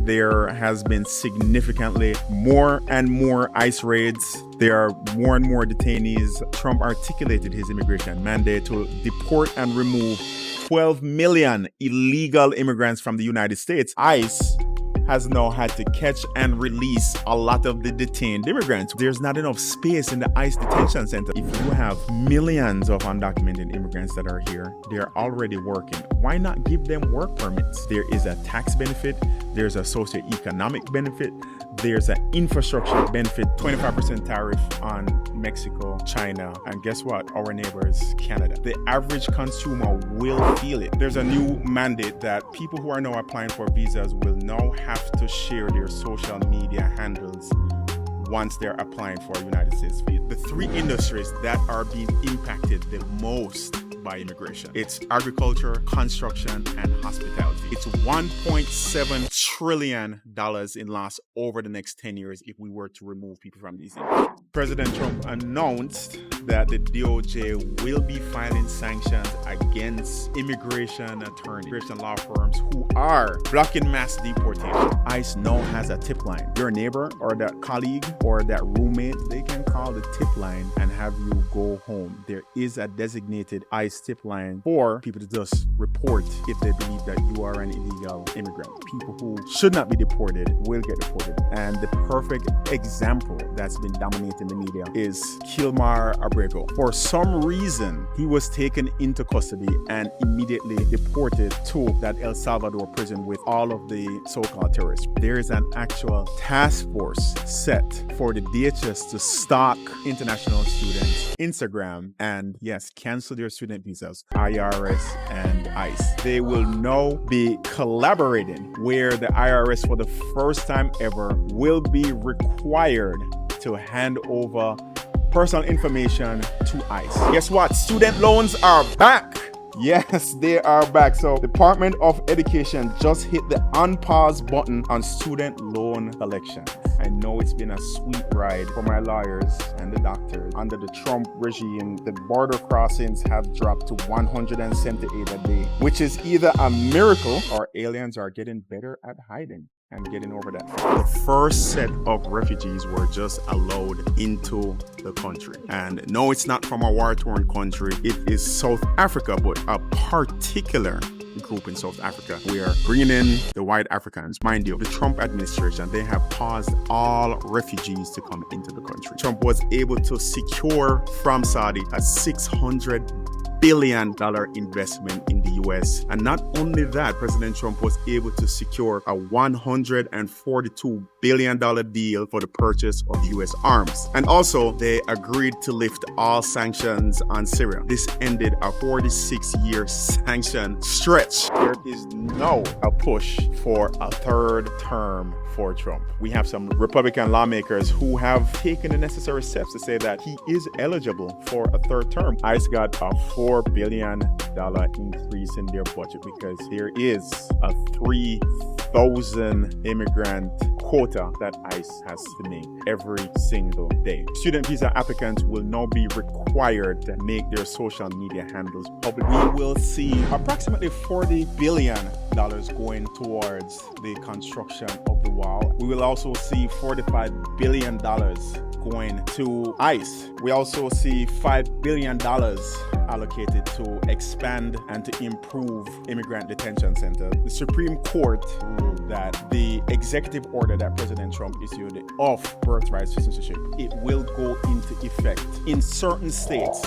there has been significantly more and more ICE raids. There are more and more detainees. Trump articulated his immigration mandate to deport and remove 12 million illegal immigrants from the United States. ICE has now had to catch and release a lot of the detained immigrants. There's not enough space in the ICE detention center. If you have millions of undocumented immigrants that are here, they're already working. Why not give them work permits? There is a tax benefit. There's a socioeconomic benefit. There's an infrastructure benefit, 25% tariff on Mexico, China, and guess what? Our neighbors, Canada. The average consumer will feel it. There's a new mandate that people who are now applying for visas will now have to share their social media handles once they're applying for a United States visa. The three industries that are being impacted the most by immigration: it's agriculture, construction, and hospitality. It's $1.7 trillion in loss over the next 10 years if we were to remove people from these industries. President Trump announced that the DOJ will be filing sanctions against immigration attorneys, immigration law firms who are blocking mass deportation. ICE now has a tip line. Your neighbor or that colleague or that roommate, they can call the tip line and have you go home. There is a designated ICE tip line for people to just report if they believe that you are an illegal immigrant. People who should not be deported will get deported. And the perfect example that's been dominating the media is Kilmar Abrego. For some reason, he was taken into custody and immediately deported to that El Salvador prison with all of the so-called terrorists. There is an actual task force set for the DHS to stalk international students, Instagram, and yes, cancel their student visas, IRS and ICE. They will now be collaborating where the IRS for the first time ever will be required to hand over personal information to ICE. Guess what? Student loans are back. Yes, they are back. So Department of Education just hit the unpause button on student loan collection. I know it's been a sweet ride for my lawyers and the doctors. Under the Trump regime, the border crossings have dropped to 178 a day, which is either a miracle or aliens are getting better at hiding and getting over that. The first set of refugees were just allowed into the country. And no, it's not from a war-torn country. It is South Africa, but a particular group in South Africa. We are bringing in the white Africans. Mind you, the Trump administration, they have paused all refugees to come into the country. Trump was able to secure from Saudi a $600 billion investment in the US. And not only that, President Trump was able to secure a $142 billion deal for the purchase of US arms. And also, they agreed to lift all sanctions on Syria. This ended a 46-year sanction stretch. There is now a push for a third term for Trump. We have some Republican lawmakers who have taken the necessary steps to say that he is eligible for a third term. ICE got a $4 billion increase in their budget because there is a 3,000 immigrant quota that ICE has to make every single day. Student visa applicants will now be required to make their social media handles public. We will see approximately $40 billion going towards the construction of the wall. We will also see $45 billion going to ICE. We also see $5 billion allocated to expand and to improve immigrant detention centers. The Supreme Court ruled that the executive order that President Trump issued of birthright citizenship, it will go into effect in certain states.